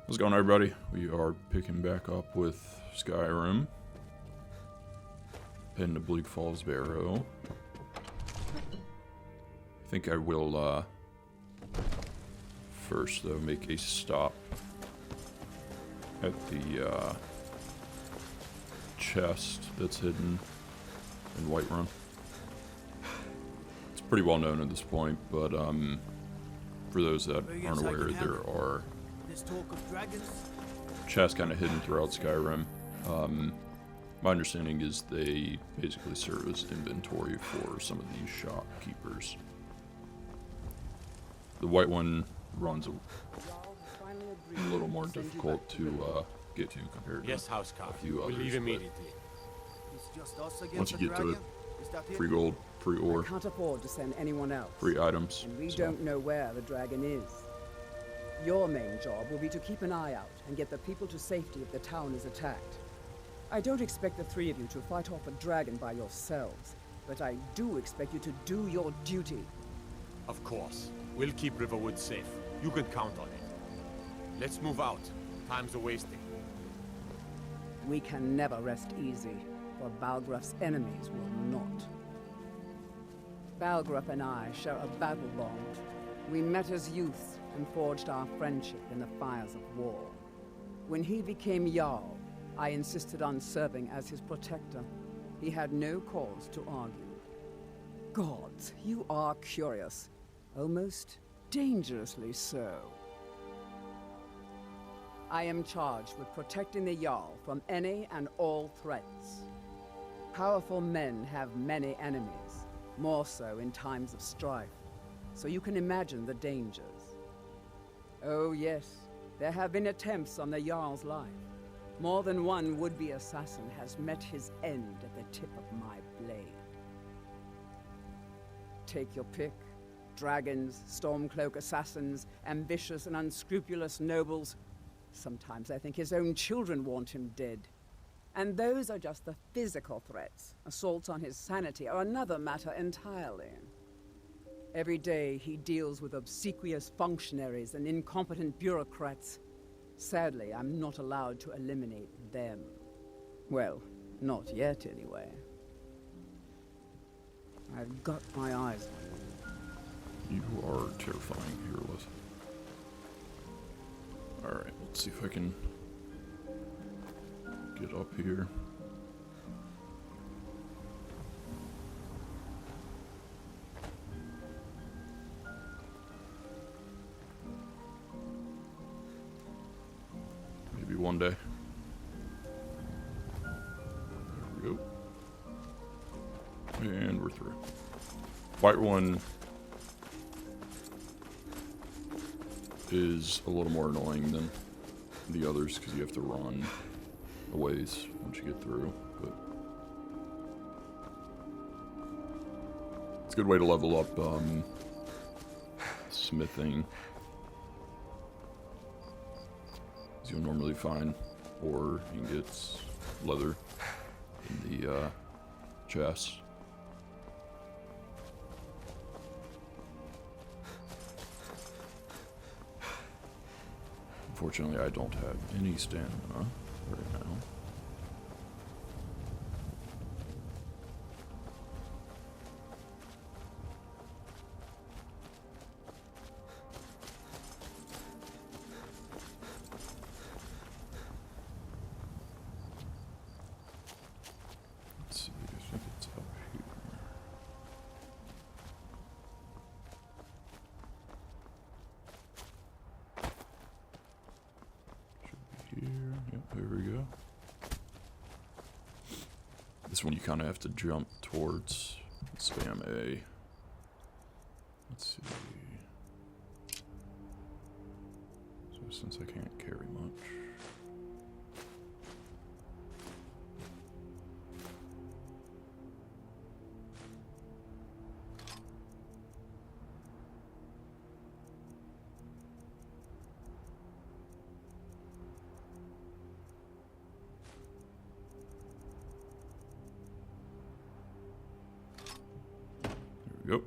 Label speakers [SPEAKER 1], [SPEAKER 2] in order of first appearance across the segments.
[SPEAKER 1] How's it going, everybody? We are picking back up with Skyrim. Heading to Bleak Falls Barrow. I think I will, first, though, make a stop at the, chest that's hidden in Whiterun. It's pretty well known at this point, but, for those that aren't aware, there are chests kind of hidden throughout Skyrim. My understanding is they basically serve as inventory for some of these shopkeepers. The white one runs a little more difficult to get to compared to a few others.
[SPEAKER 2] Leave immediately.
[SPEAKER 1] Once you get to it, free gold, free ore,
[SPEAKER 3] I can't afford to send anyone else.
[SPEAKER 1] free items.
[SPEAKER 3] And we don't know where the dragon is. Your main job will be to keep an eye out and get the people to safety if the town is attacked. I don't expect the three of you to fight off a dragon by yourselves, but I do expect you to do your duty.
[SPEAKER 2] Of course. We'll keep Riverwood safe. You can count on it. Let's move out. Time's a wasting.
[SPEAKER 3] We can never rest easy, for Balgruf's enemies will not. Balgruf and I share a battle bond. We met as youths and forged our friendship in the fires of war. When he became Jarl, I insisted on serving as his protector. He had no cause to argue. Gods, you are curious. Almost dangerously so. I am charged with protecting the Jarl from any and all threats. Powerful men have many enemies, more so in times of strife, so you can imagine the dangers. Oh yes, there have been attempts on the Jarl's life. More than one would-be assassin has met his end at the tip of my blade. Take your pick. Dragons, Stormcloak assassins, ambitious and unscrupulous nobles. Sometimes I think his own children want him dead. And those are just the physical threats. Assaults on his sanity are another matter entirely. Every day he deals with obsequious functionaries and incompetent bureaucrats. Sadly, I'm not allowed to eliminate them. Well, not yet anyway. I've got my eyes on you.
[SPEAKER 1] You are terrifying, Hearless. Alright, let's see if I can get up here. Maybe one day. There we go. And we're through. White one is a little more annoying than the others because you have to run a ways once you get through, but it's a good way to level up smithing, as you'll normally find ore, ingots, leather in the chests. Unfortunately, I don't have any stamina right now. Let's see, I think it's up here. Here, yep, there we go. This one you kind of have to jump towards, spam A. Let's see. So since I can't carry much. Yep.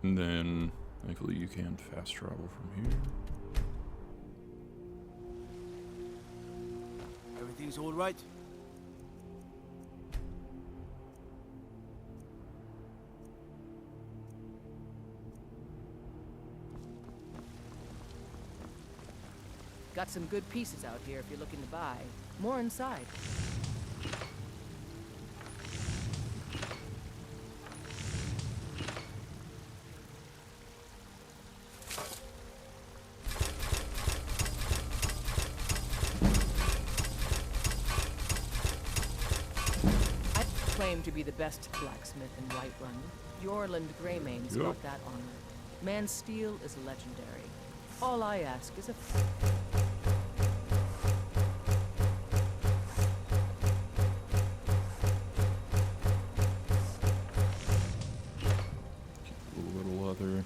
[SPEAKER 1] And then, thankfully, you can fast travel from here.
[SPEAKER 4] Everything's all right?
[SPEAKER 5] Got some good pieces out here if you're looking to buy. More inside. I claim to be the best blacksmith in Whiterun. Yorland Greymane's got that honor. Man's steel is legendary. All I ask is a...
[SPEAKER 1] A little leather.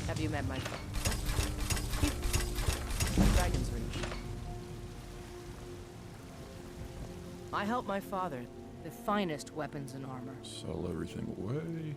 [SPEAKER 5] Have you met my father? Dragon's Reach. I help my father. The finest weapons and armor.
[SPEAKER 1] Sell everything away.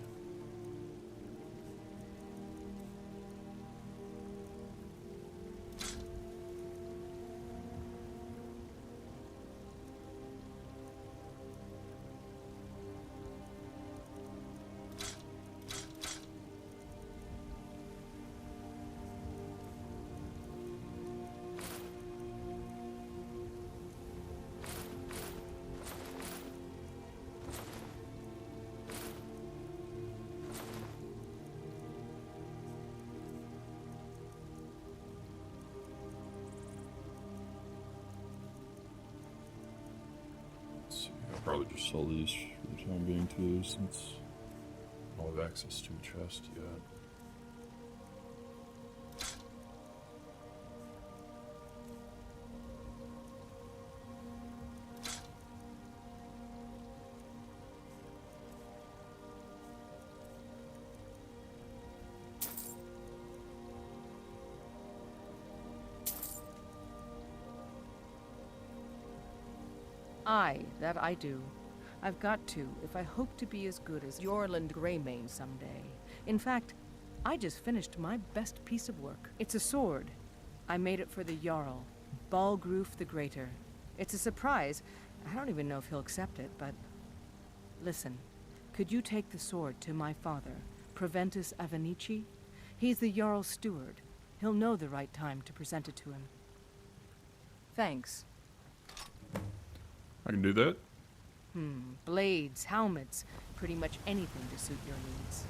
[SPEAKER 1] I'll probably just sell these for the time being too, since I don't have access to a chest yet.
[SPEAKER 5] Aye, that I do. I've got to, if I hope to be as good as Yorland Greymane someday. In fact, I just finished my best piece of work. It's a sword. I made it for the Jarl, Balgroof the Greater. It's a surprise. I don't even know if he'll accept it, but... Listen, could you take the sword to my father, Proventus Avenici? He's the Jarl's steward. He'll know the right time to present it to him. Thanks.
[SPEAKER 1] I can do that.
[SPEAKER 5] Blades, helmets, pretty much anything to suit your needs.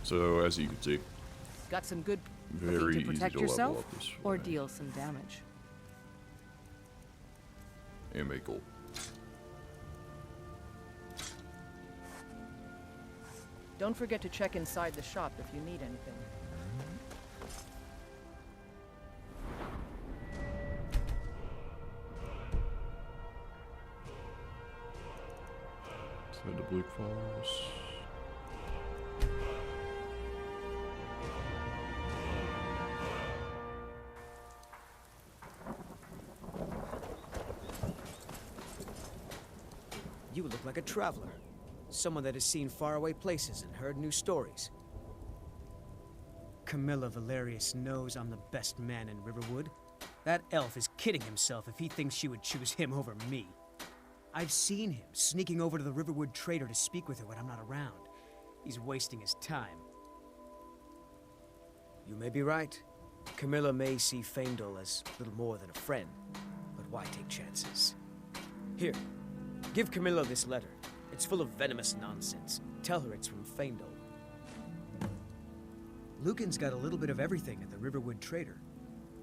[SPEAKER 1] So, as you can see,
[SPEAKER 5] Got some good
[SPEAKER 1] very
[SPEAKER 5] to
[SPEAKER 1] easy
[SPEAKER 5] protect
[SPEAKER 1] to
[SPEAKER 5] yourself
[SPEAKER 1] level up this
[SPEAKER 5] or
[SPEAKER 1] way.
[SPEAKER 5] deal some damage.
[SPEAKER 1] And make gold.
[SPEAKER 5] Don't forget to check inside the shop if you need anything.
[SPEAKER 1] Let's head to Bleak Falls.
[SPEAKER 4] You look like a traveler. Someone that has seen faraway places and heard new stories. Camilla Valerius knows I'm the best man in Riverwood. That elf is kidding himself if he thinks she would choose him over me. I've seen him sneaking over to the Riverwood Trader to speak with her when I'm not around. He's wasting his time. You may be right. Camilla may see Faendal as little more than a friend, but why take chances? Here, give Camilla this letter. It's full of venomous nonsense. Tell her it's from Faendal. Lucan's got a little bit of everything at the Riverwood Trader.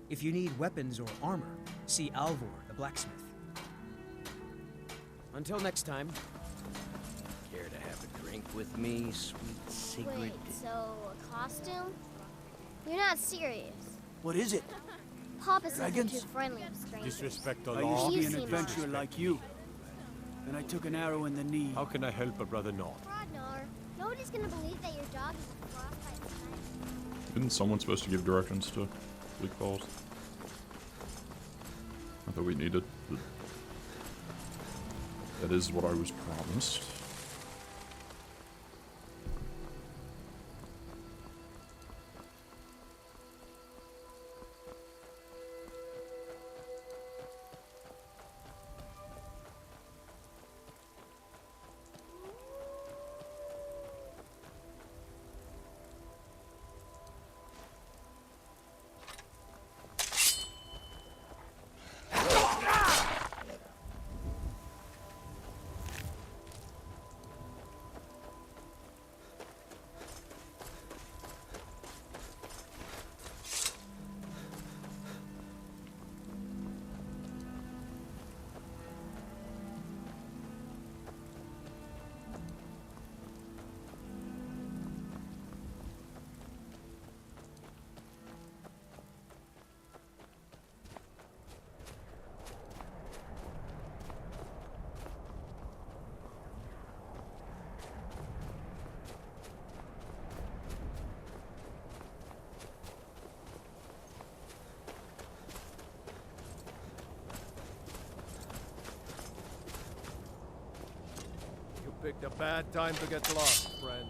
[SPEAKER 4] If you need weapons or armor, see Alvor, the blacksmith. Until next time.
[SPEAKER 6] Care to have a drink with me, sweet Sigrid?
[SPEAKER 7] Wait, so a costume? You're not serious.
[SPEAKER 8] What is it?
[SPEAKER 7] Papa said you're
[SPEAKER 8] Dragons?
[SPEAKER 7] too friendly with strangers.
[SPEAKER 2] Disrespect the
[SPEAKER 8] I
[SPEAKER 2] law.
[SPEAKER 8] used to
[SPEAKER 7] You
[SPEAKER 8] be an
[SPEAKER 7] seem
[SPEAKER 8] adventurer
[SPEAKER 7] honest.
[SPEAKER 8] like you. Then I took an arrow in the knee.
[SPEAKER 2] How can I help a brother not?
[SPEAKER 7] Rodnar, nobody's gonna believe that your dog is a frostbite sniper.
[SPEAKER 1] Isn't someone supposed to give directions to Bleak Falls? I thought we needed. But that is what I was promised.
[SPEAKER 9] You picked a bad time to get lost, friend.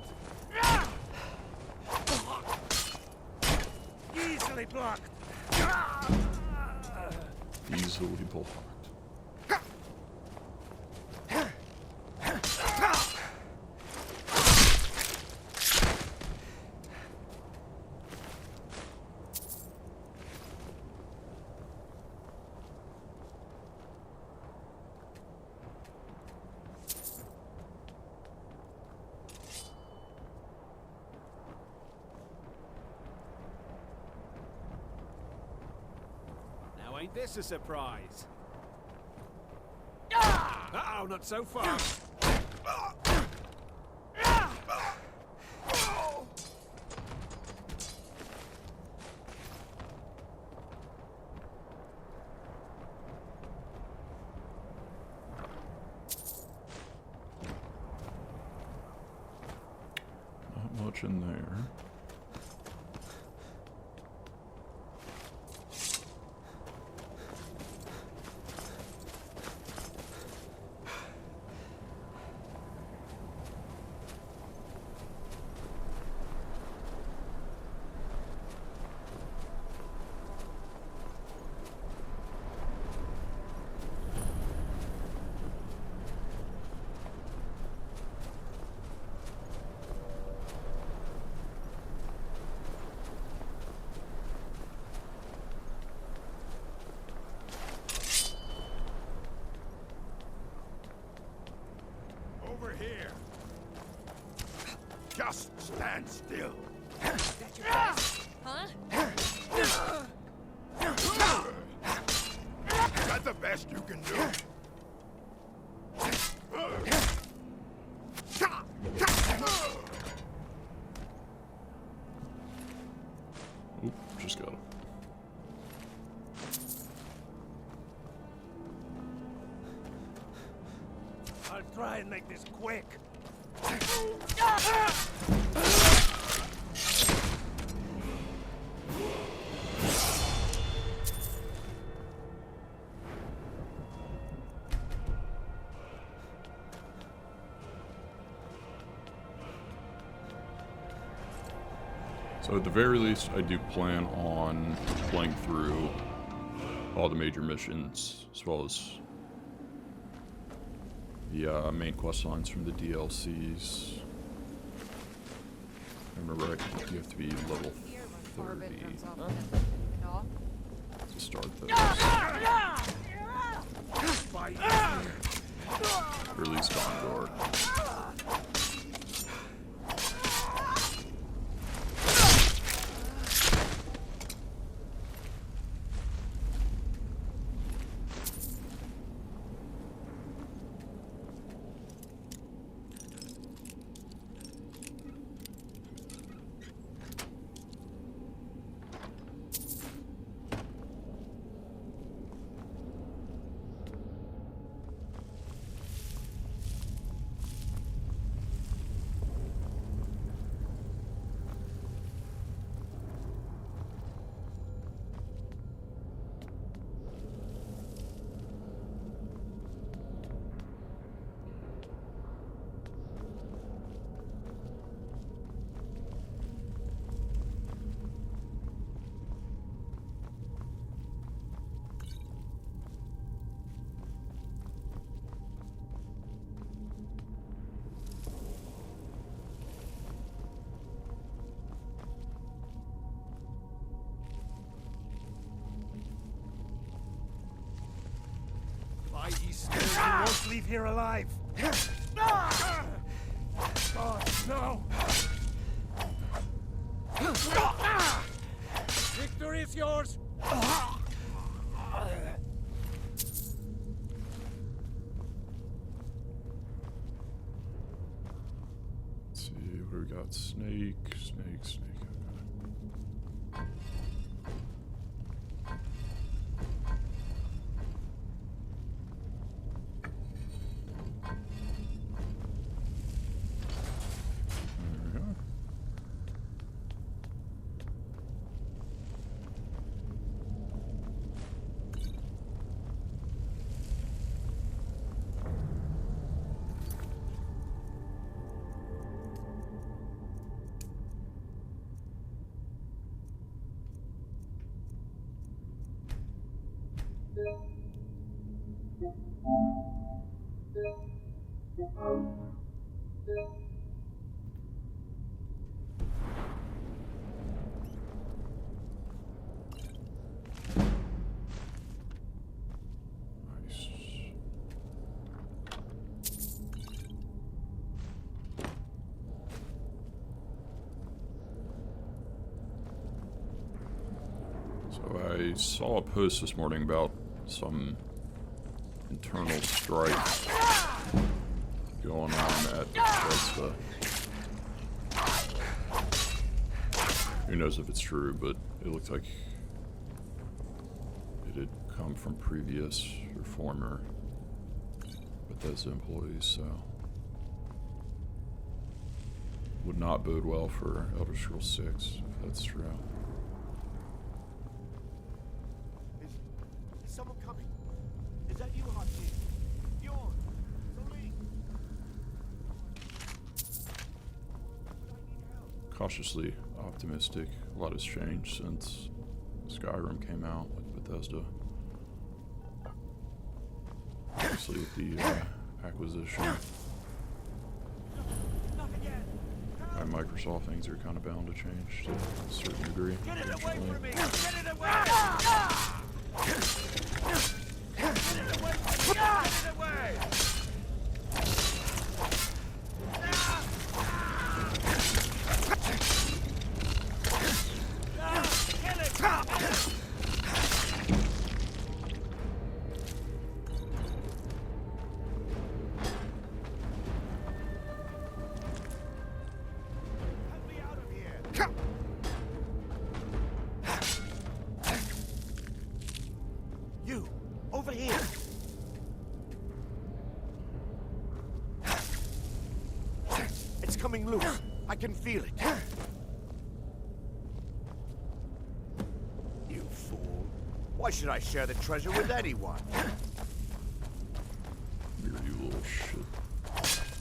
[SPEAKER 8] Easily blocked.
[SPEAKER 1] Easily blocked.
[SPEAKER 9] Now ain't this a surprise? Uh-oh, not so fast.
[SPEAKER 1] Not much in there.
[SPEAKER 2] Over here. Just stand still.
[SPEAKER 5] Huh?
[SPEAKER 2] Is that the best you can do?
[SPEAKER 1] Oop, just got it.
[SPEAKER 8] I'll try and make this quick.
[SPEAKER 1] So at the very least, I do plan on playing through all the major missions, as well as the main quest lines from the DLCs. Remember, I think you have to be level 30 to start those. Or at least Gondor.
[SPEAKER 8] Why he still won't leave here alive? God, no! Victory is yours!
[SPEAKER 1] Let's see, what do we got? Snake. I saw a post this morning about some internal strife going on at Bethesda. Who knows if it's true, but it looked like it had come from previous or former Bethesda employees, so would not bode well for Elder Scrolls 6 if that's true.
[SPEAKER 8] Someone coming. Is that you, Hotchie? Bjorn. Lee.
[SPEAKER 1] Cautiously optimistic. A lot has changed since Skyrim came out with Bethesda. Obviously with the acquisition by Microsoft, things are kind of bound to change to a certain degree.
[SPEAKER 8] Get it away from me! Get it away! Get it away! Get it away! Over here! It's coming loose. I can feel it. You fool. Why should I share the treasure with anyone?
[SPEAKER 1] You little shit.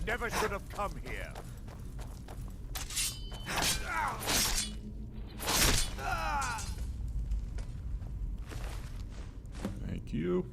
[SPEAKER 8] Never should have come here.
[SPEAKER 1] Thank you.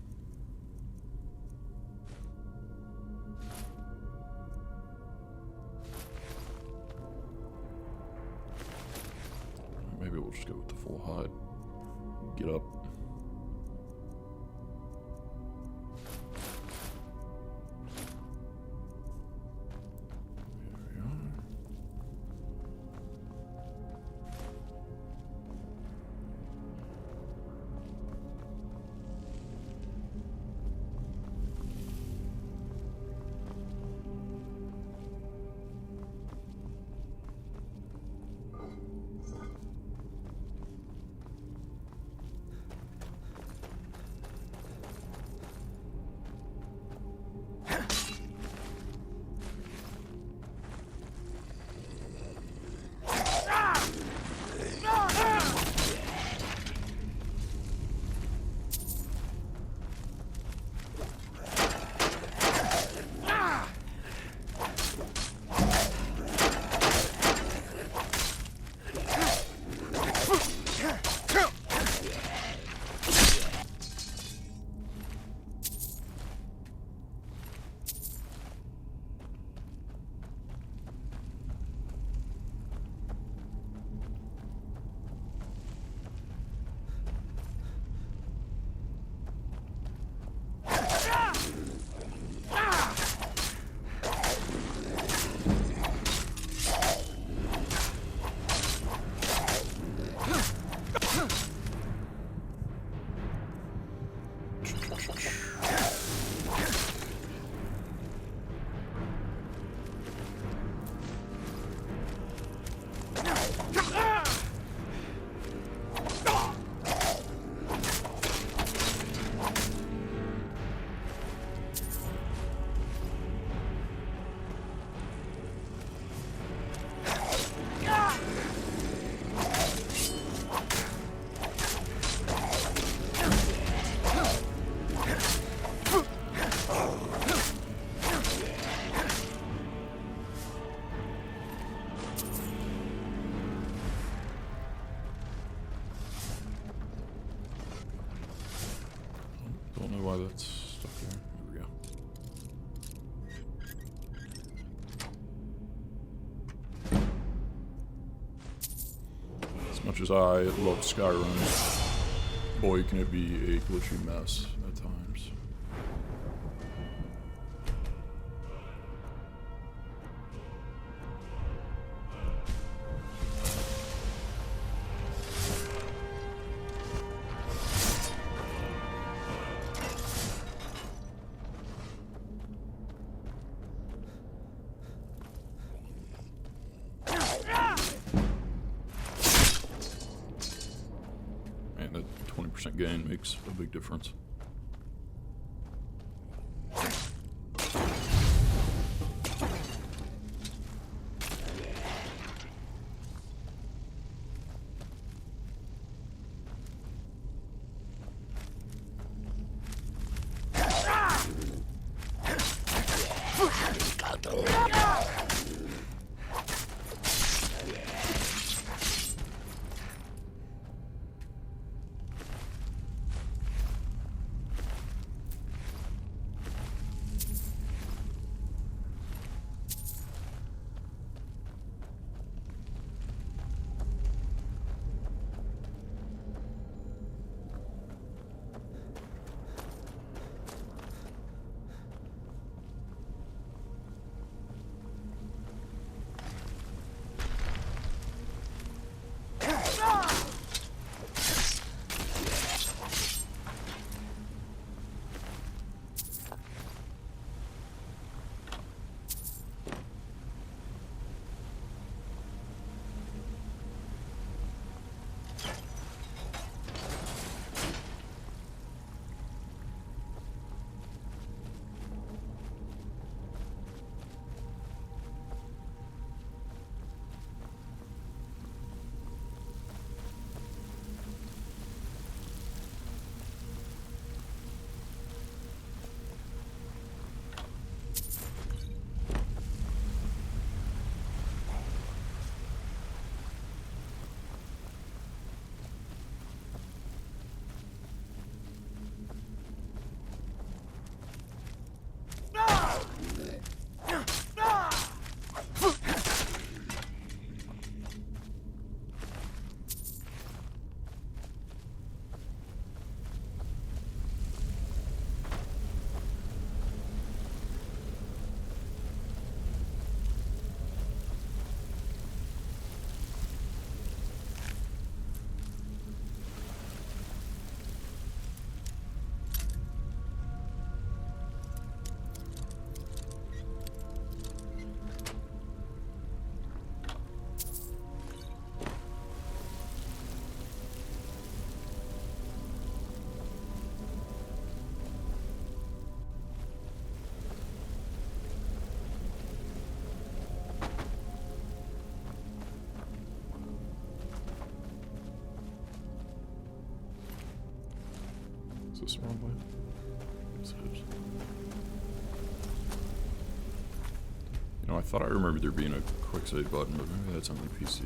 [SPEAKER 1] Don't know why that's stuck there. There we go. As much as I love Skyrim, boy can it be a glitchy mess at times. Man, that 20% gain makes a big difference. Is this the wrong way? Yes, it is. You know, I thought I remembered there being a quick save button, but maybe that's on the PC.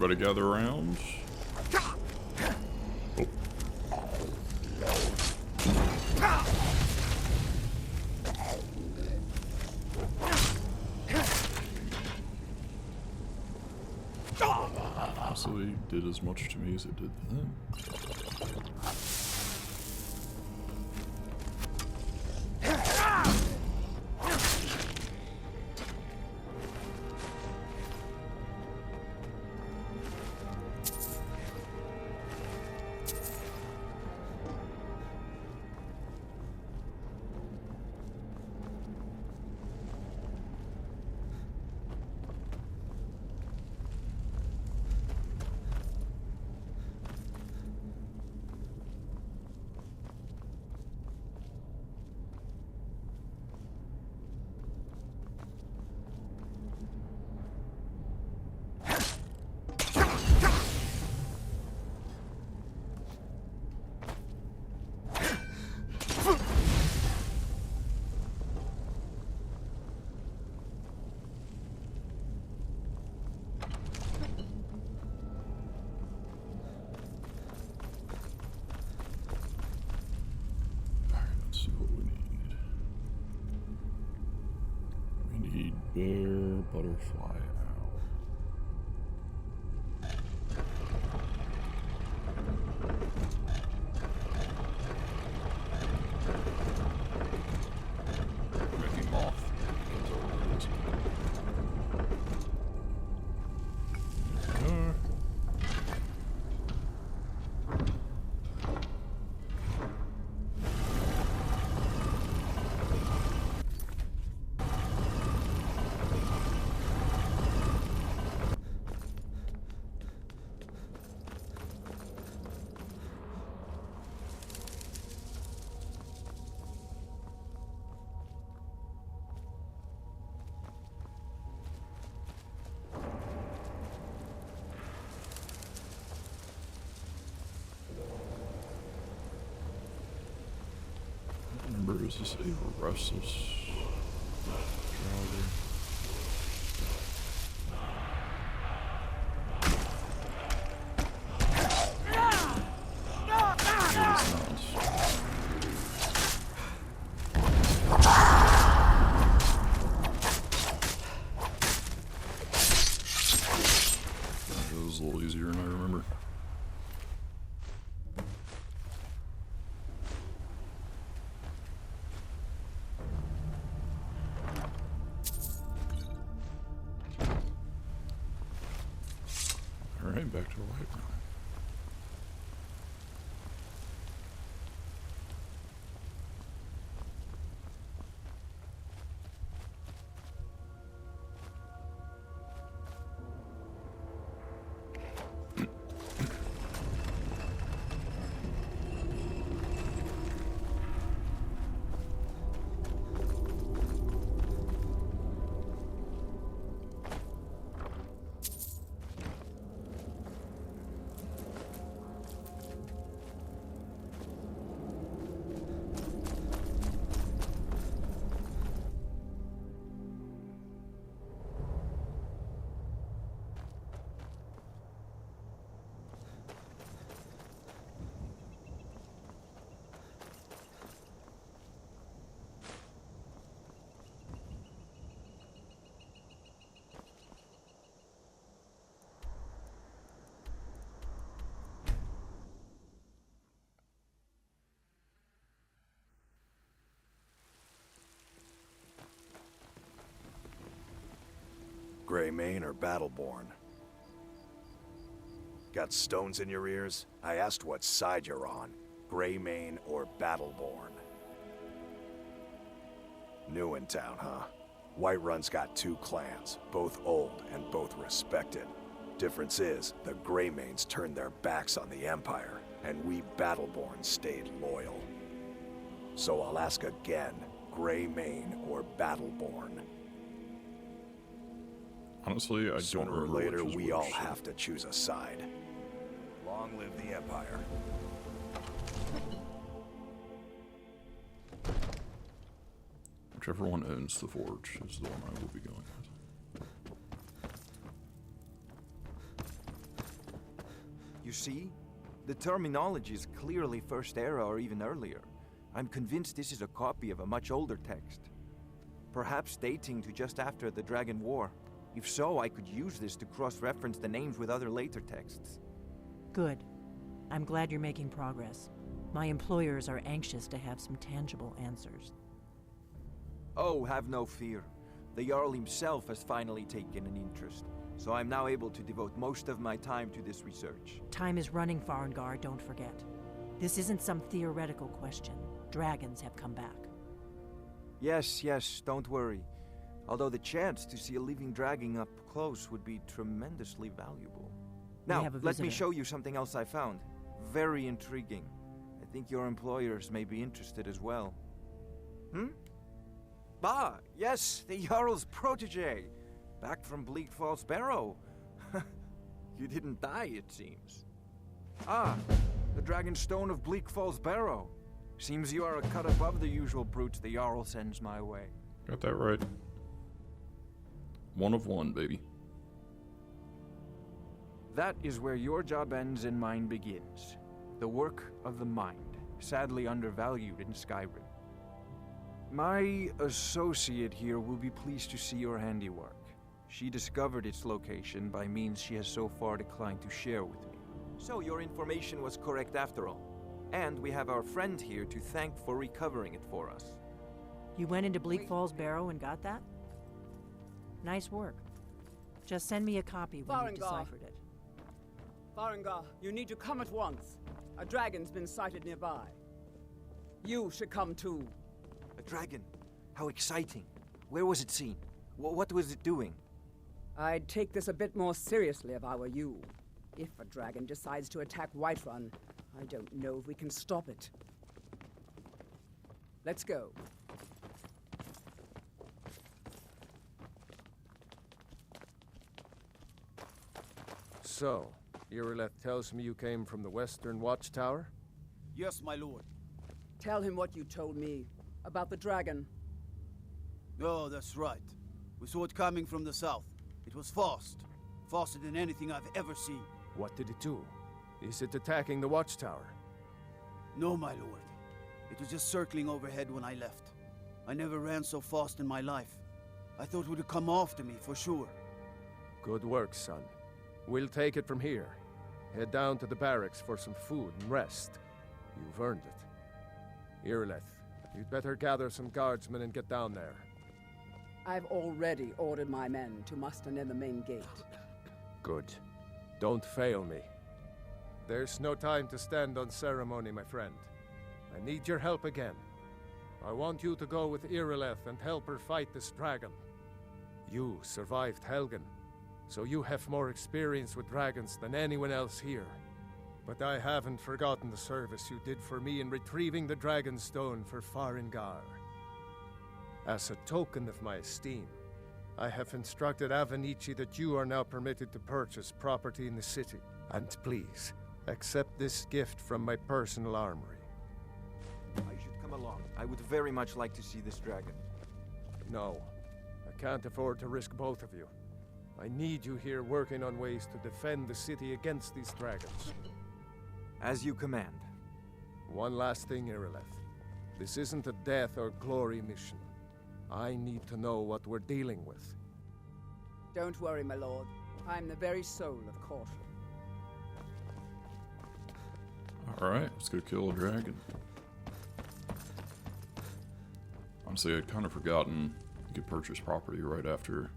[SPEAKER 1] Everybody gather around. Oh. Honestly, did as much to me as it did to them. Let's see what we need. We need bear, butterfly, owl. Mickey Moth. That's all it is. Remember, is this a restless driver? It was a little easier than I remember. Alright, back to the light room.
[SPEAKER 10] Greymane or Battleborn? Got stones in your ears? I asked what side you're on. Greymane or Battleborn? New in town, huh? Whiterun's got two clans, both old and both respected. Difference is, the Greymanes turned their backs on the Empire, and we Battleborn stayed loyal. So I'll ask again, Greymane or Battleborn?
[SPEAKER 1] Honestly, I don't
[SPEAKER 10] Sooner or
[SPEAKER 1] remember
[SPEAKER 10] later,
[SPEAKER 1] which is
[SPEAKER 10] we
[SPEAKER 1] which,
[SPEAKER 10] all
[SPEAKER 1] so-
[SPEAKER 10] have to choose a side. Long live the Empire.
[SPEAKER 1] Whichever one owns the forge is the one I will be going with.
[SPEAKER 11] You see? The terminology is clearly First Era or even earlier. I'm convinced this is a copy of a much older text. Perhaps dating to just after the Dragon War. If so, I could use this to cross-reference the names with other later texts.
[SPEAKER 12] Good. I'm glad you're making progress. My employers are anxious to have some tangible answers.
[SPEAKER 11] Oh, have no fear. The Jarl himself has finally taken an interest, so I'm now able to devote most of my time to this research.
[SPEAKER 12] Time is running, Farengar, don't forget. This isn't some theoretical question. Dragons have come back.
[SPEAKER 11] Yes, don't worry. Although the chance to see a living dragon up close would be tremendously valuable. Now, let me show you something else I found. Very intriguing. I think your employers may be interested as well. Yes, the Jarl's protege. Back from Bleak Falls Barrow. You didn't die, it seems. The Dragon Stone of Bleak Falls Barrow. Seems you are a cut above the usual brutes the Jarl sends my way.
[SPEAKER 1] Got that right. One of one, baby.
[SPEAKER 11] That is where your job ends and mine begins. The work of the mind, sadly undervalued in Skyrim. My associate here will be pleased to see your handiwork. She discovered its location by means she has so far declined to share with me. So your information was correct after all. And we have our friend here to thank for recovering it for us.
[SPEAKER 12] You went into Bleak Falls Barrow and got that? Nice work. Just send me a copy when you've deciphered it.
[SPEAKER 3] Farengar, you need to come at once. A dragon's been sighted nearby. You should come too.
[SPEAKER 11] A dragon? How exciting. Where was it seen? What was it doing?
[SPEAKER 3] I'd take this a bit more seriously if I were you. If a dragon decides to attack Whiterun, I don't know if we can stop it. Let's go.
[SPEAKER 9] So, Irileth tells me you came from the Western Watchtower?
[SPEAKER 8] Yes, my lord.
[SPEAKER 3] Tell him what you told me about the dragon.
[SPEAKER 8] Oh, that's right. We saw it coming from the south. It was fast. Faster than anything I've ever seen.
[SPEAKER 9] What did it do? Is it attacking the Watchtower?
[SPEAKER 8] No, my lord. It was just circling overhead when I left. I never ran so fast in my life. I thought it would come after me, for sure.
[SPEAKER 9] Good work, son. We'll take it from here. Head down to the barracks for some food and rest. You've earned it. Irileth, you'd better gather some guardsmen and get down there.
[SPEAKER 3] I've already ordered my men to muster near the main gate.
[SPEAKER 9] Good. Don't fail me. There's no time to stand on ceremony, my friend. I need your help again. I want you to go with Irileth and help her fight this dragon. You survived Helgen, so you have more experience with dragons than anyone else here. But I haven't forgotten the service you did for me in retrieving the Dragon Stone for Farengar. As a token of my esteem, I have instructed Avenici that you are now permitted to purchase property in the city. And please, accept this gift from my personal armory.
[SPEAKER 11] I should come along. I would very much like to see this dragon.
[SPEAKER 9] No, I can't afford to risk both of you. I need you here working on ways to defend the city against these dragons.
[SPEAKER 11] As you command.
[SPEAKER 9] One last thing, Irileth. This isn't a death or glory mission. I need to know what we're dealing with.
[SPEAKER 3] Don't worry, my lord. I'm the very soul of caution.
[SPEAKER 1] Alright, let's go kill a dragon. Honestly, I'd kind of forgotten you could purchase property right after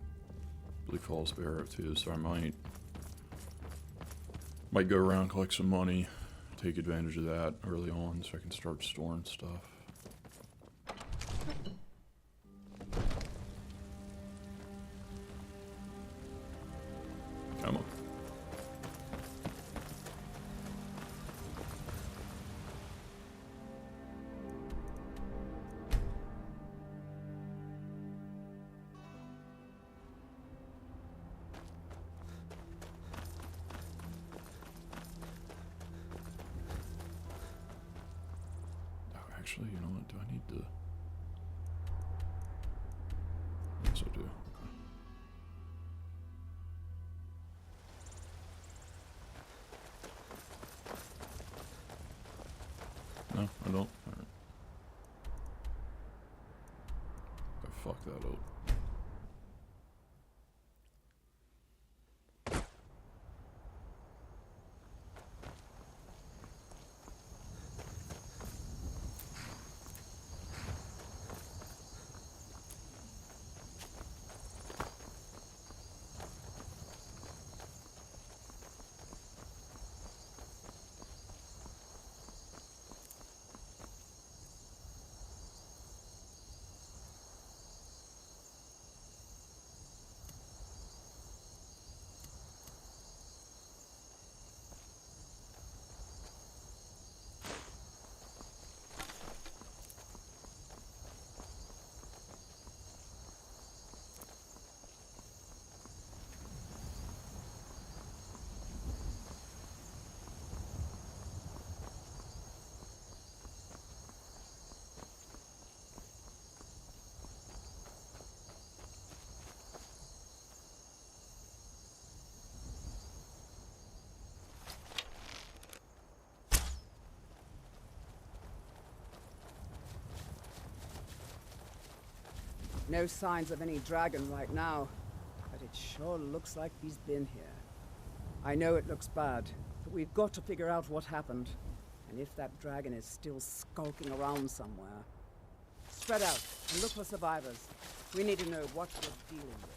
[SPEAKER 1] Bleak Falls Barrow too, so I might go around, collect some money, take advantage of that early on so I can start storing stuff. Come on. Actually, you know what? Do I need to? Yes, I do. Okay. that up.
[SPEAKER 3] No signs of any dragon right now, but it sure looks like he's been here. I know it looks bad, but we've got to figure out what happened. And if that dragon is still skulking around somewhere. Spread out and look for survivors. We need to know what we're dealing with.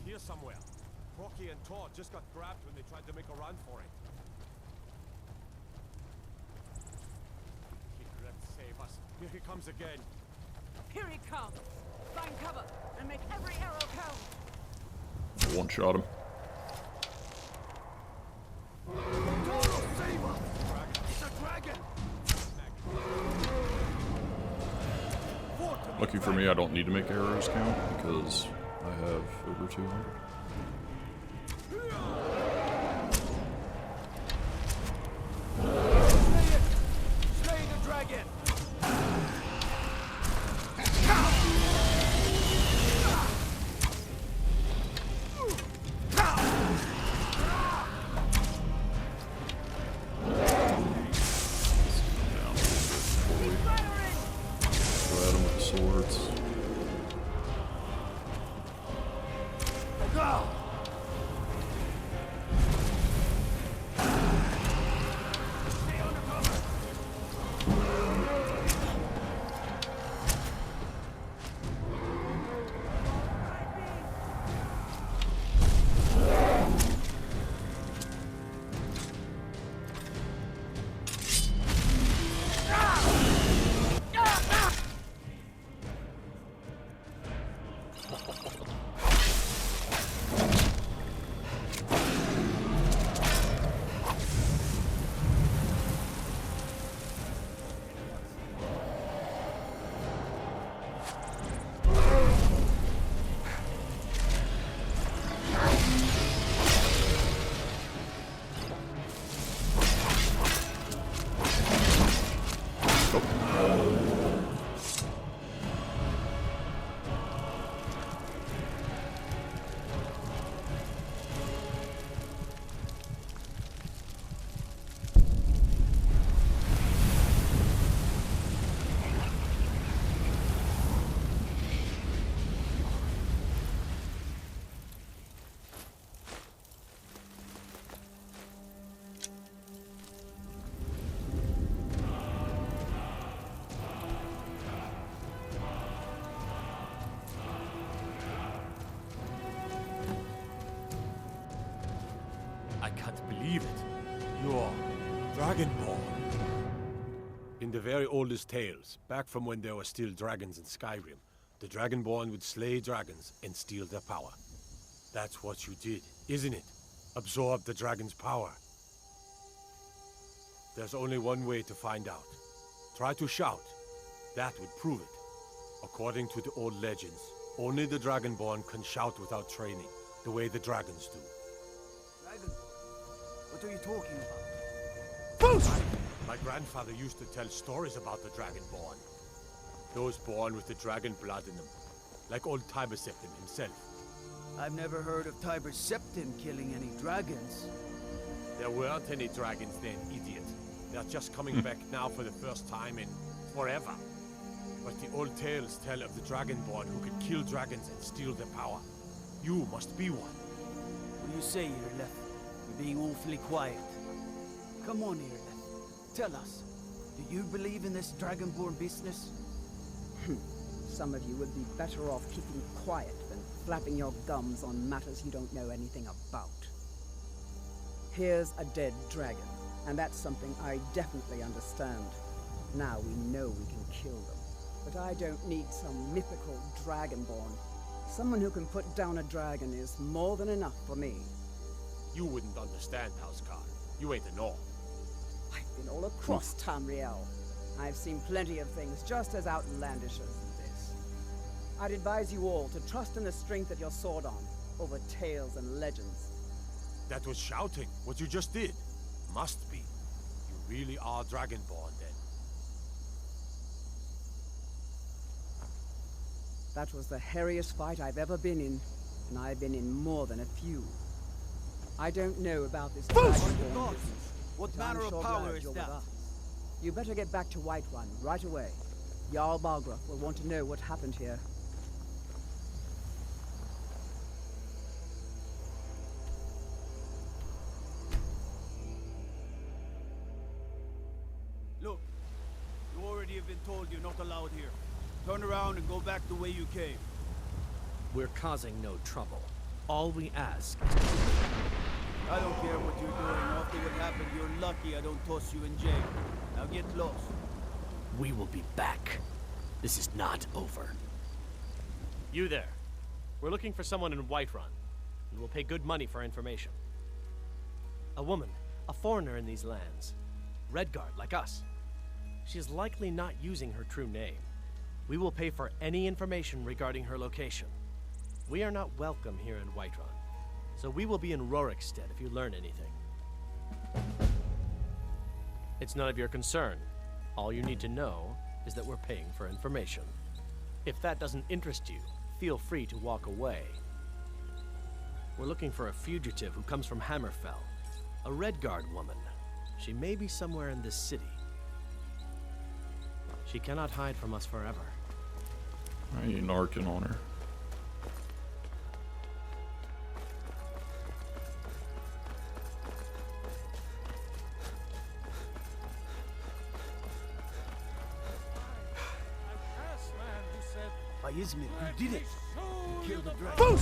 [SPEAKER 2] Here somewhere. Rocky and Todd just got grabbed when they tried to make a run for it. Kidret, save us. Here he comes again.
[SPEAKER 3] Here he comes! Find cover and make every arrow count!
[SPEAKER 1] One shot him.
[SPEAKER 8] Toro, save us! It's a dragon!
[SPEAKER 1] Lucky for me, I don't need to make arrows count because I have over 200.
[SPEAKER 8] Slay the dragon!
[SPEAKER 2] I can't believe it. You're Dragonborn. In the very oldest tales, back from when there were still dragons in Skyrim, the Dragonborn would slay dragons and steal their power. That's what you did, isn't it? Absorb the dragon's power. There's only one way to find out. Try to shout. That would prove it. According to the old legends, only the Dragonborn can shout without training, the way the dragons do.
[SPEAKER 8] Dragonborn? What are you talking about?
[SPEAKER 2] Boost! My grandfather used to tell stories about the Dragonborn. Those born with the dragon blood in them. like old Tiber Septim himself.
[SPEAKER 8] I've never heard of Tiber Septim killing any dragons.
[SPEAKER 2] There weren't any dragons then, idiot. They're just coming back now for the first time in forever. But the old tales tell of the Dragonborn who could kill dragons and steal their power. You must be one.
[SPEAKER 8] What do you say, Irleth? You're being awfully quiet. Come on, Irleth. Tell us. Do you believe in this Dragonborn business?
[SPEAKER 3] Some of you would be better off keeping quiet than flapping your gums on matters you don't know anything about. Here's a dead dragon, and that's something I definitely understand. Now we know we can kill them. But I don't need some mythical dragonborn. Someone who can put down a dragon is more than enough for me.
[SPEAKER 2] You wouldn't understand, Houseguard. You ain't a Nor.
[SPEAKER 3] I've been all across Tamriel. I've seen plenty of things just as outlandish as this. I'd advise you all to trust in the strength of your sword arm over tales and legends.
[SPEAKER 2] That was shouting, what you just did. Must be. You really are Dragonborn, then.
[SPEAKER 3] That was the hairiest fight I've ever been in, and I've been in more than a few. I don't know about this Dragonborn business.
[SPEAKER 8] What
[SPEAKER 3] but I'm
[SPEAKER 8] manner of
[SPEAKER 3] sure
[SPEAKER 8] power
[SPEAKER 3] glad
[SPEAKER 8] is
[SPEAKER 3] you're with
[SPEAKER 8] that?
[SPEAKER 3] us. You better get back to Whiterun right away. Jarl Balgruuf will want to know what happened here.
[SPEAKER 8] Look, you already have been told you're not allowed here. Turn around and go back the way you came.
[SPEAKER 6] We're causing no trouble. All we ask...
[SPEAKER 8] I don't care what you're doing. After what happened, you're lucky I don't toss you in jail. Now get lost.
[SPEAKER 6] We will be back. This is not over.
[SPEAKER 13] You there. We're looking for someone in Whiterun, and we'll pay good money for information. A woman, a foreigner in these lands. Redguard, like us. She is likely not using her true name. We will pay for any information regarding her location. We are not welcome here in Whiterun, so we will be in Rorikstead if you learn anything. It's none of your concern. All you need to know is that we're paying for information. If that doesn't interest you, feel free to walk away. We're looking for a fugitive who comes from Hammerfell. A Redguard woman. She may be somewhere in this city. She cannot hide from us forever.
[SPEAKER 1] I ain't narking on her.
[SPEAKER 8] By Ismir, you did it! You killed the dragon!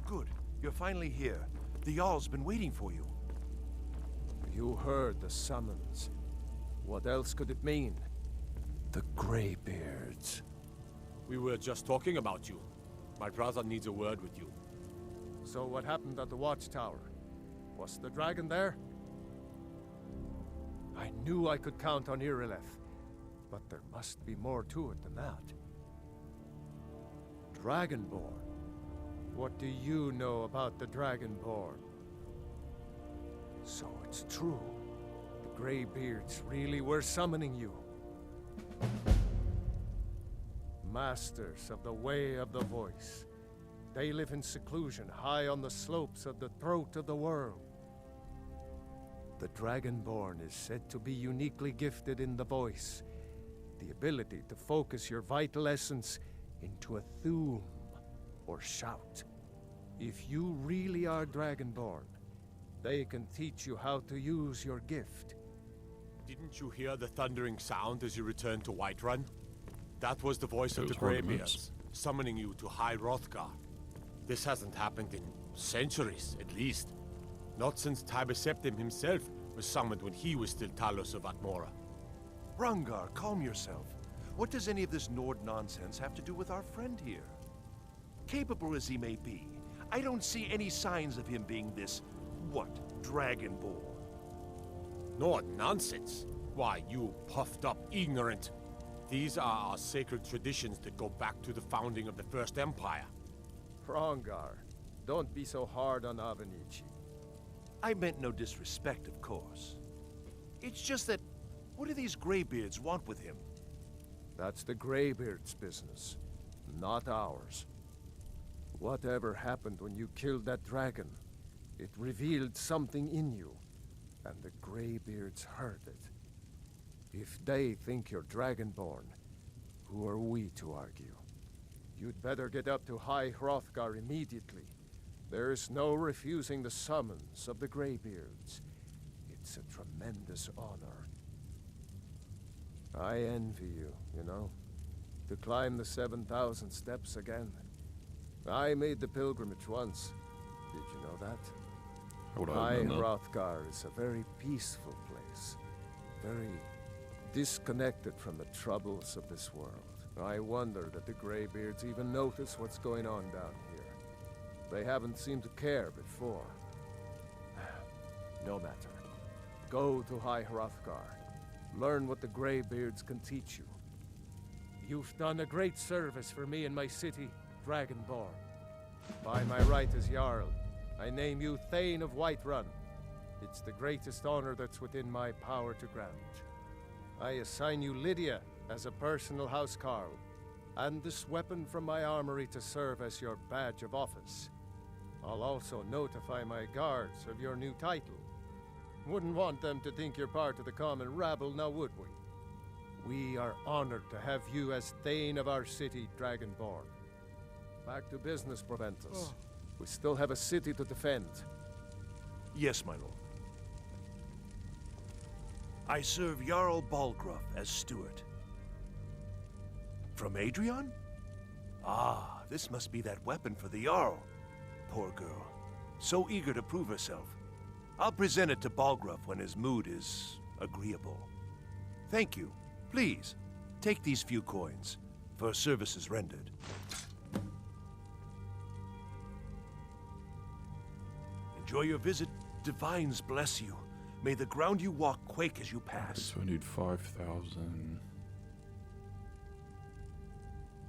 [SPEAKER 10] Good. You're finally here. The Jarl's been waiting for you.
[SPEAKER 9] You heard the summons. What else could it mean? The Greybeards.
[SPEAKER 2] We were just talking about you. My brother needs a word with you.
[SPEAKER 9] So what happened at the Watchtower? Was the dragon there? I knew I could count on Irileth, but there must be more to it than that. Dragonborn? What do you know about the Dragonborn? So it's true. The Greybeards really were summoning you. Masters of the Way of the Voice. They live in seclusion high on the slopes of the throat of the world. The Dragonborn is said to be uniquely gifted in the voice, the ability to focus your vital essence into a thume or shout. If you really are Dragonborn, they can teach you how to use your gift.
[SPEAKER 2] Didn't you hear the thundering sound as you returned to Whiterun? That was the voice of the
[SPEAKER 1] Those ornaments.
[SPEAKER 2] Greybeards, summoning you to High Hrothgar. This hasn't happened in centuries, at least. Not since Tiber Septim himself was summoned when he was still Talos of Atmora.
[SPEAKER 10] Rungar, calm yourself. What does any of this Nord nonsense have to do with our friend here? Capable as he may be, I don't see any signs of him being this, what, Dragonborn.
[SPEAKER 2] No nonsense. Why, you puffed up ignorant. These are our sacred traditions that go back to the founding of the First Empire.
[SPEAKER 9] Hrongar, don't be so hard on Avenici.
[SPEAKER 14] I meant no disrespect, of course. It's just that, what do these Greybeards want with him?
[SPEAKER 9] That's the Greybeards' business, not ours. Whatever happened when you killed that dragon, it revealed something in you, and the Greybeards heard it. If they think you're Dragonborn, who are we to argue? You'd better get up to High Hrothgar immediately. There's no refusing the summons of the Greybeards. It's a tremendous honor. I envy you, you know, to climb the 7,000 steps again. I made the pilgrimage once. Did you know that?
[SPEAKER 1] How would I
[SPEAKER 9] High
[SPEAKER 1] have known that?
[SPEAKER 9] Hrothgar is a very peaceful place. Very disconnected from the troubles of this world. I wonder that the Greybeards even notice what's going on down here. They haven't seemed to care before. No matter. Go to High Hrothgar. Learn what the Greybeards can teach you. You've done a great service for me and my city, Dragonborn. By my right as Jarl, I name you Thane of Whiterun. It's the greatest honor that's within my power to grant. I assign you Lydia as a personal housecarl, and this weapon from my armory to serve as your badge of office. I'll also notify my guards of your new title. Wouldn't want them to think you're part of the common rabble, now would we? We are honored to have you as Thane of our city, Dragonborn. Back to business, Proventus. We still have a city to defend.
[SPEAKER 14] Yes, my lord. I serve Jarl Balgruuf as steward. From Adrian? Ah, this must be that weapon for the Jarl. Poor girl. So eager to prove herself. I'll present it to Balgruuf when his mood is agreeable. Thank you. Please, take these few coins for services rendered. Enjoy your visit. Divines bless you. May the ground you walk quake as you pass.
[SPEAKER 1] So I need 5,000.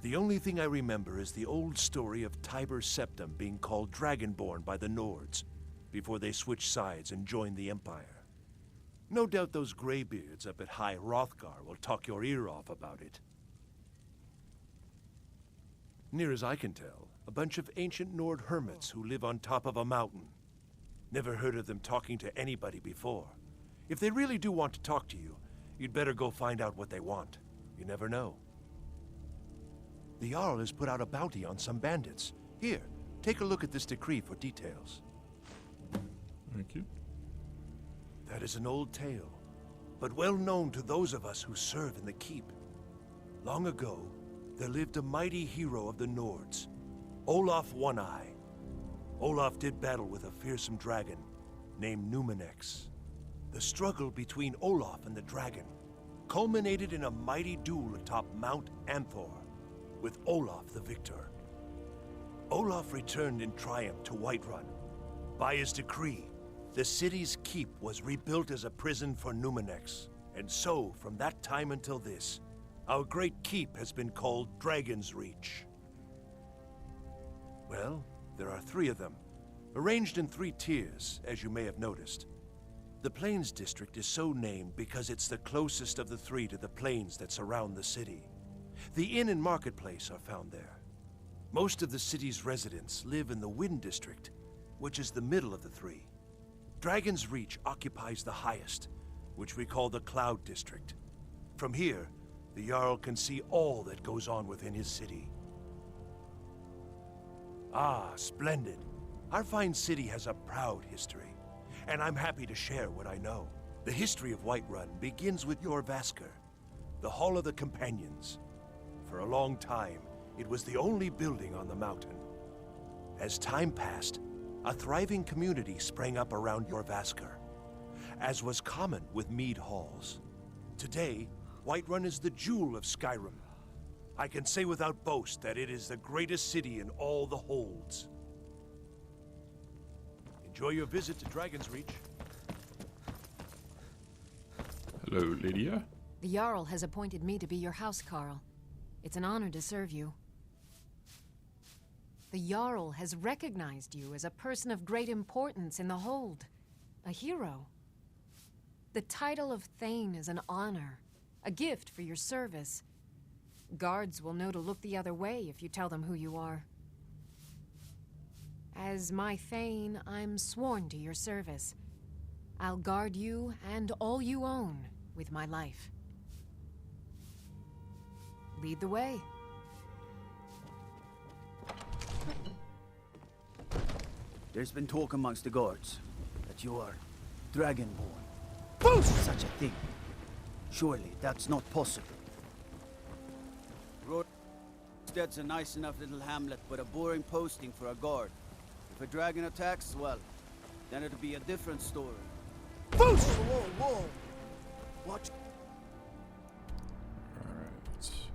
[SPEAKER 14] The only thing I remember is the old story of Tiber Septim being called Dragonborn by the Nords before they switched sides and joined the Empire. No doubt those Greybeards up at High Hrothgar will talk your ear off about it. Near as I can tell, a bunch of ancient Nord hermits who live on top of a mountain. Never heard of them talking to anybody before. If they really do want to talk to you, you'd better go find out what they want. You never know. The Jarl has put out a bounty on some bandits. Here, take a look at this decree for details.
[SPEAKER 1] Thank you.
[SPEAKER 14] That is an old tale, but well known to those of us who serve in the keep. Long ago, there lived a mighty hero of the Nords, Olaf One-Eye. Olaf did battle with a fearsome dragon named Numenex. The struggle between Olaf and the dragon culminated in a mighty duel atop Mount Anthor, with Olaf the victor. Olaf returned in triumph to Whiterun. By his decree, the city's keep was rebuilt as a prison for Numenex. And so, from that time until this, our great keep has been called Dragon's Reach. Well, there are 3 of them, arranged in 3 tiers, as you may have noticed. The Plains District is so named because it's the closest of the 3 to the plains that surround the city. The inn and marketplace are found there. Most of the city's residents live in the Wind District, which is the middle of the 3. Dragon's Reach occupies the highest, which we call the Cloud District. From here, the Jarl can see all that goes on within his city. Ah, splendid. Our fine city has a proud history, and I'm happy to share what I know. The history of Whiterun begins with Jorrvaskr, the Hall of the Companions. For a long time, it was the only building on the mountain. As time passed, a thriving community sprang up around Jorrvaskr, as was common with mead halls. Today, Whiterun is the jewel of Skyrim. I can say without boast that it is the greatest city in all the holds. Enjoy your visit to Dragon's Reach.
[SPEAKER 1] Hello, Lydia.
[SPEAKER 15] The Jarl has appointed me to be your housecarl. It's an honor to serve you. The Jarl has recognized you as a person of great importance in the Hold. A hero. The title of Thane is an honor. A gift for your service. Guards will know to look the other way if you tell them who you are. As my Thane, I'm sworn to your service. I'll guard you and all you own with my life. Lead the way.
[SPEAKER 8] There's been talk amongst the guards that you are Dragonborn. Such a thing. Surely that's not possible. Roadstead's a nice enough little hamlet, but a boring posting for a guard. If a dragon attacks, well, then it'll be a different story. Whoa, whoa, whoa! Watch.
[SPEAKER 1] Alright, let's see.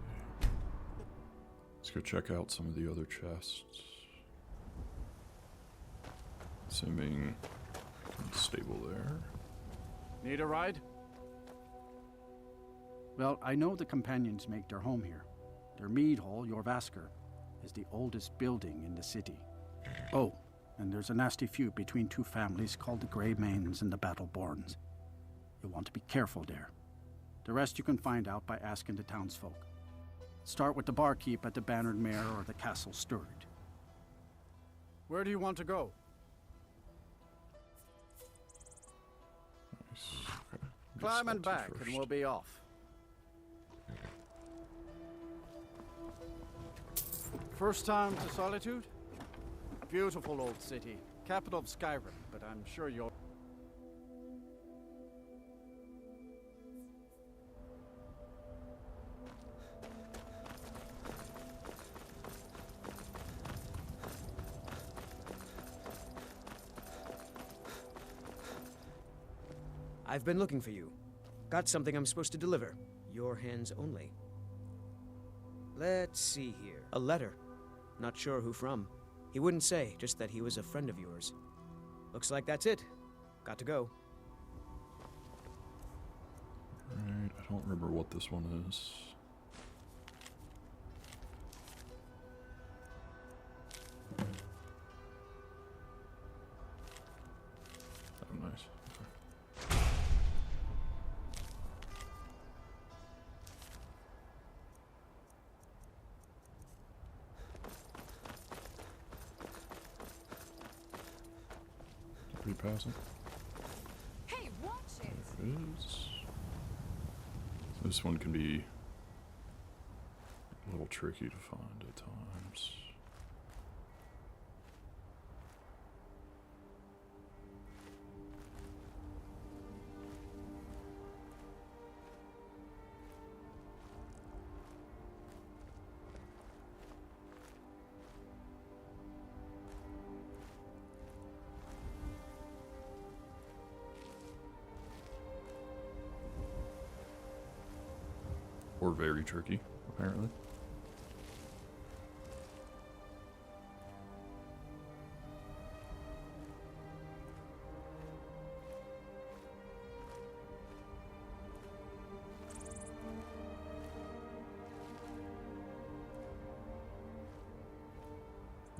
[SPEAKER 1] Let's go check out some of the other chests. Assuming it's stable there.
[SPEAKER 16] Need a ride? Well, I know the companions make their home here. Their mead hall, Jorvaskr, is the oldest building in the city. Oh, and there's a nasty feud between two families called the Greymanes and the Battleborns. You'll want to be careful there. The rest you can find out by asking the townsfolk. Start with the barkeep at the Bannered Mare or the Castle Steward. Where do you want to go?
[SPEAKER 1] Nice. Okay.
[SPEAKER 16] Climb and back, and we'll be off. First time to Solitude? Beautiful old city, capital of Skyrim, but I'm sure you'll...
[SPEAKER 4] I've been looking for you. Got something I'm supposed to deliver. Your hands only. Let's see here. A letter. Not sure who from. He wouldn't say, just that he was a friend of yours. Looks like that's it. Got to go.
[SPEAKER 1] Alright, I don't remember what this one is. Oh, nice. Okay. Passing.
[SPEAKER 15] Hey, watch it!
[SPEAKER 1] There it is. This one can be a little tricky to find at times. Or very tricky, apparently.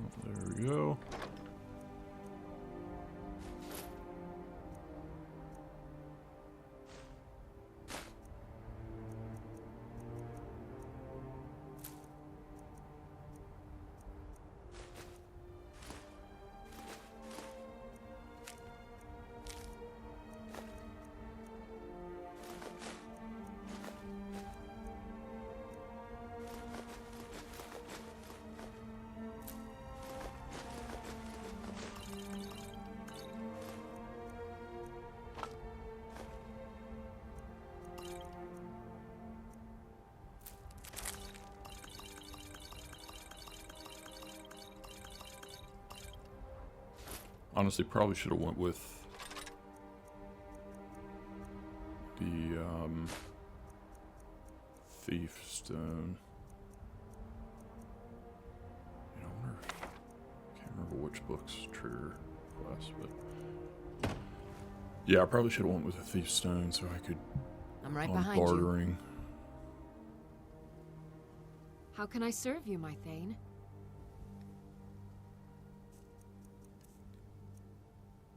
[SPEAKER 1] Oh, there we go. Honestly, probably should have went with the Thief Stone. You know, I wonder if, I can't remember which book's trigger class, but yeah, I probably should have went with the Thief Stone so I could
[SPEAKER 15] I'm right
[SPEAKER 1] on
[SPEAKER 15] behind you.
[SPEAKER 1] bartering.
[SPEAKER 15] How can I serve you, my Thane?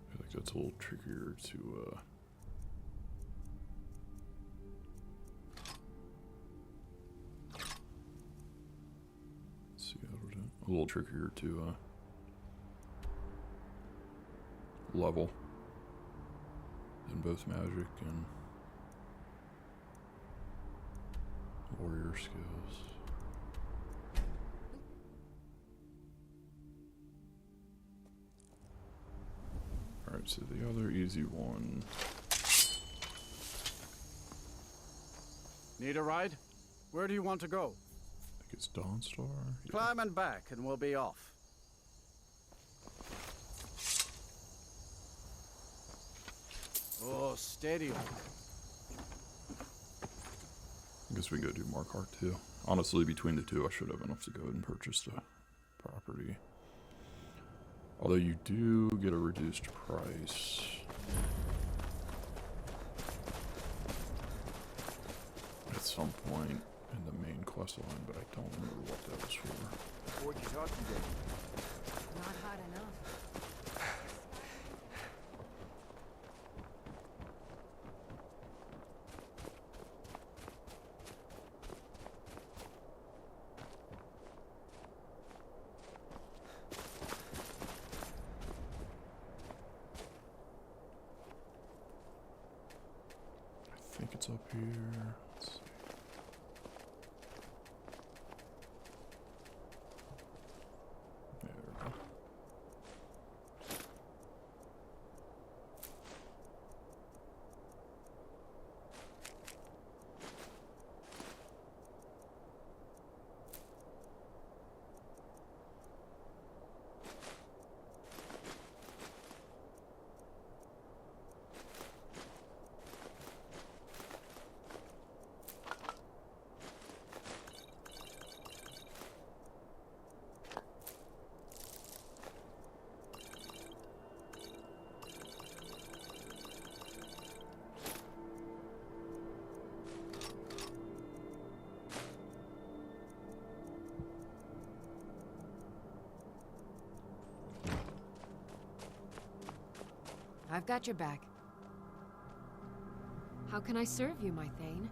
[SPEAKER 1] I feel like that's a little trickier to see how to do. A little trickier to level in both magic and warrior skills. Alright, so the other easy one.
[SPEAKER 16] Need a ride? Where do you want to go?
[SPEAKER 1] I think it's Dawnstar. Yeah.
[SPEAKER 16] Climb and back, and we'll be off. Oh, steady on.
[SPEAKER 1] I guess we can go do Markarth too. Honestly, between the two, I should have enough to go ahead and purchase the property. Although you do get a reduced price. At some point in the main quest line, but I don't remember what that was for.
[SPEAKER 11] What'd you talk today?
[SPEAKER 15] Not hot enough.
[SPEAKER 1] I think it's up here. Let's see. There we go.
[SPEAKER 15] I've got your back. How can I serve you, my Thane?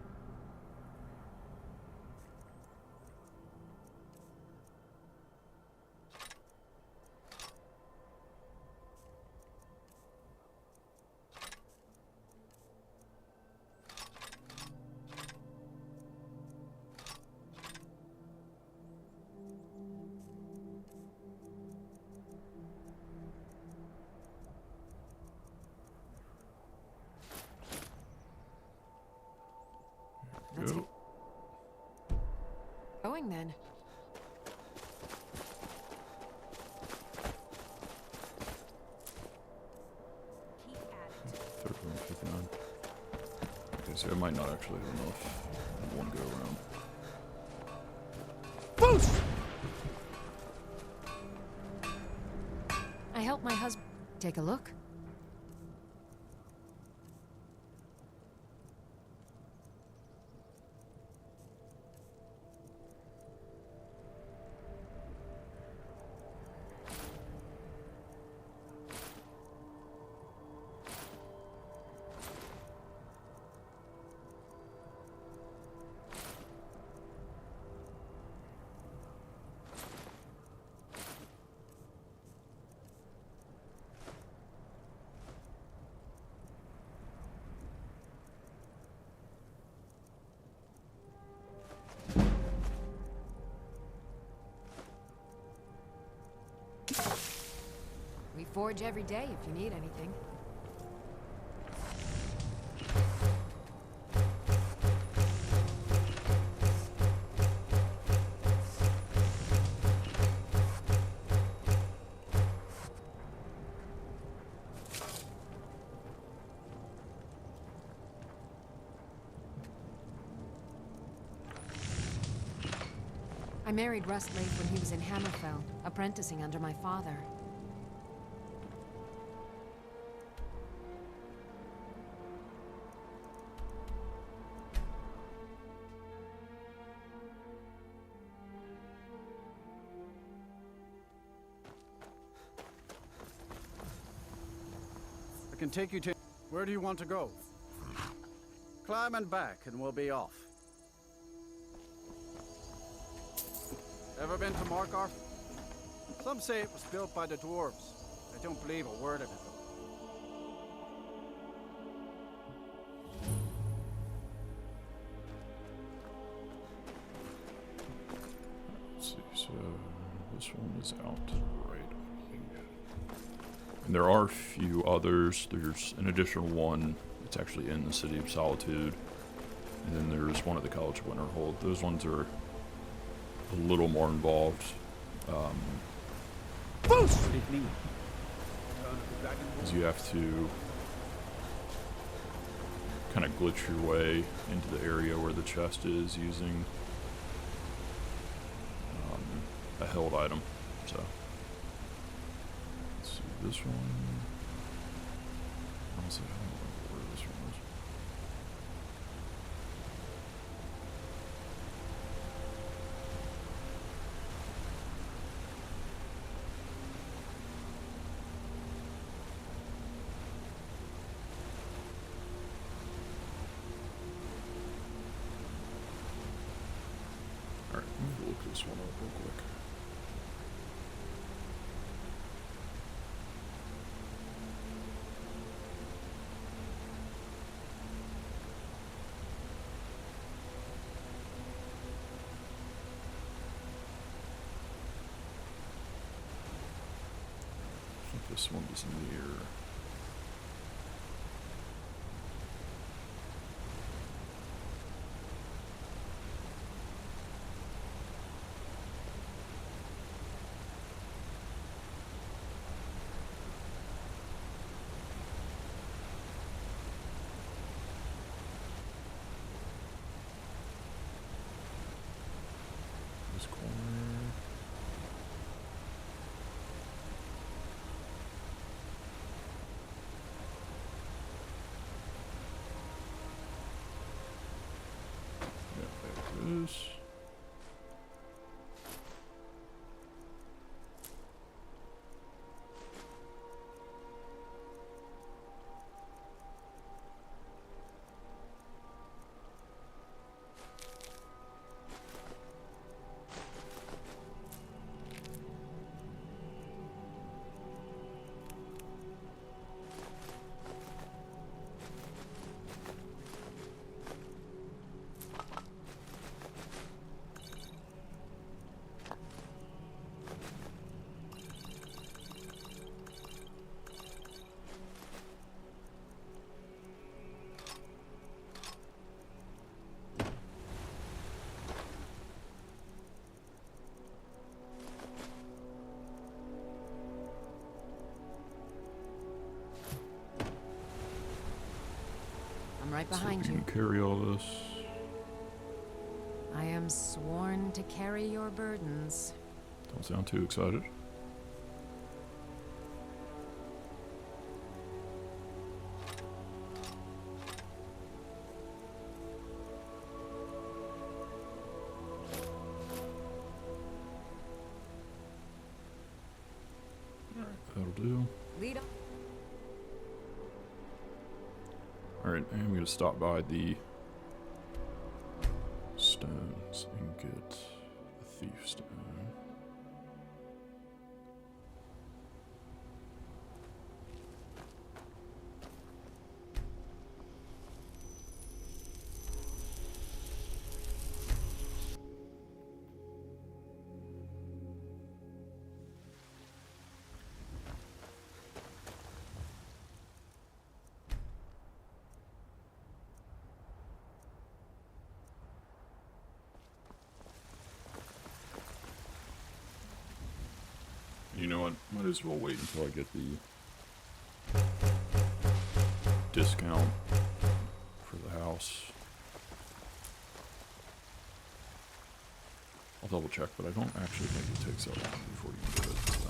[SPEAKER 15] Let's
[SPEAKER 1] Go.
[SPEAKER 15] Going then.
[SPEAKER 1] Third one, 59. Okay, so I might not actually have enough in one go around.
[SPEAKER 15] Boost! I helped my husband. Take a look. We forge every day if you need anything. I married Rustlake when he was in Hammerfell, apprenticing under my father.
[SPEAKER 16] can take you to... Where do you want to go? Climb and back, and we'll be off. Ever been to Markarth? Some say it was built by the dwarves. I don't believe a word of it, though.
[SPEAKER 1] Let's see, so this one is out to the right, I believe. And there are a few others. There's an additional one that's actually in the City of Solitude. And then there's one at the College of Winterhold. Those ones are a little more involved. Because you have to kind of glitch your way into the area where the chest is using a held item. So let's see this one. Honestly, I don't remember where this one is. Alright, let me look this one up real quick. I think this one is near... this corner. Yeah, there it is.
[SPEAKER 15] I'm right
[SPEAKER 1] So
[SPEAKER 15] behind
[SPEAKER 1] can
[SPEAKER 15] you.
[SPEAKER 1] you carry all this?
[SPEAKER 15] I am sworn to carry your burdens.
[SPEAKER 1] Don't sound too excited. That'll do.
[SPEAKER 15] Lead on.
[SPEAKER 1] Alright, I'm going to stop by the stones and get the thief stone. You know what? Might as well wait until I get the discount for the house. I'll double check, but I don't actually think it takes that long before you can get it. So.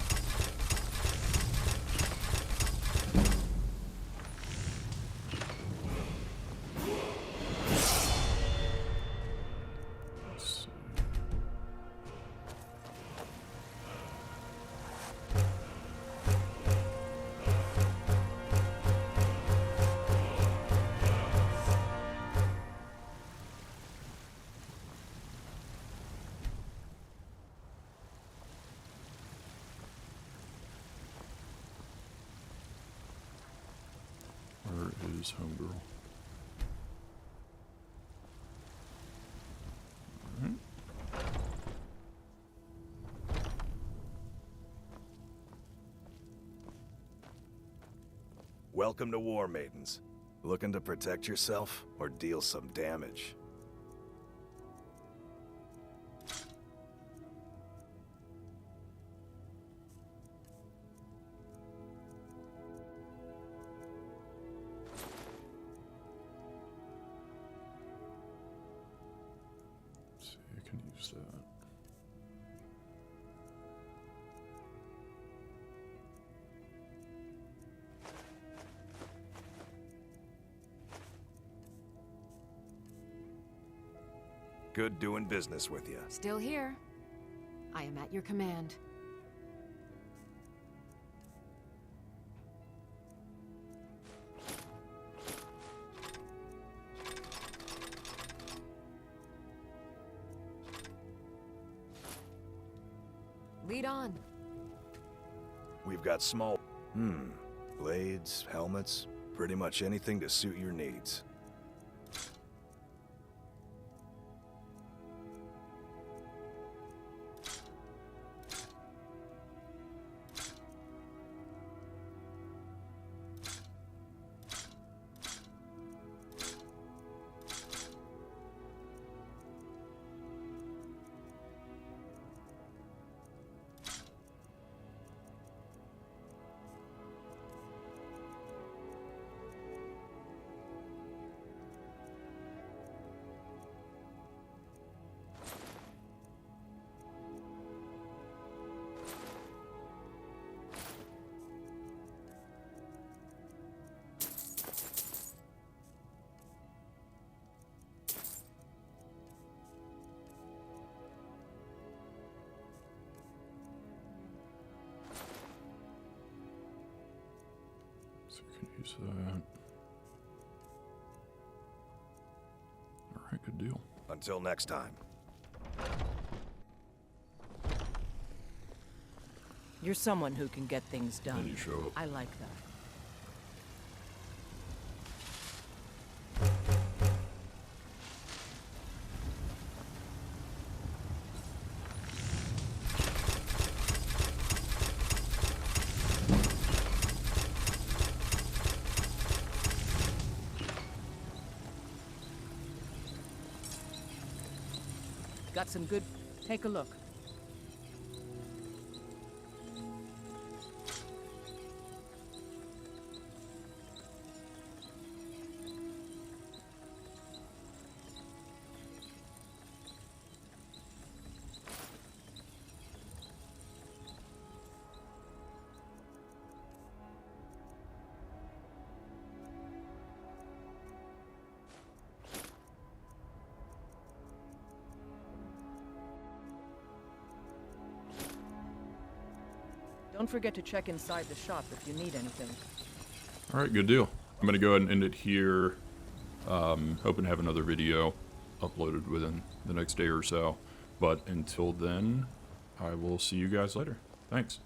[SPEAKER 1] his homegirl. Alright.
[SPEAKER 10] Welcome to War Maidens. Looking to protect yourself or deal some damage?
[SPEAKER 1] See, I can use that.
[SPEAKER 10] Good doing business with you.
[SPEAKER 15] Still here. I am at your command. Lead on.
[SPEAKER 10] We've got small... blades, helmets, pretty much anything to suit your needs.
[SPEAKER 1] So we can use that. Alright, good deal.
[SPEAKER 10] Until next time.
[SPEAKER 5] You're someone who can get things done.
[SPEAKER 1] Then you show up.
[SPEAKER 5] I like that. Got some good... Take a look. Don't forget to check inside the shop if you need anything.
[SPEAKER 1] Alright, good deal. I'm going to go ahead and end it here. Hoping to have another video uploaded within the next day or so. But until then, I will see you guys later. Thanks.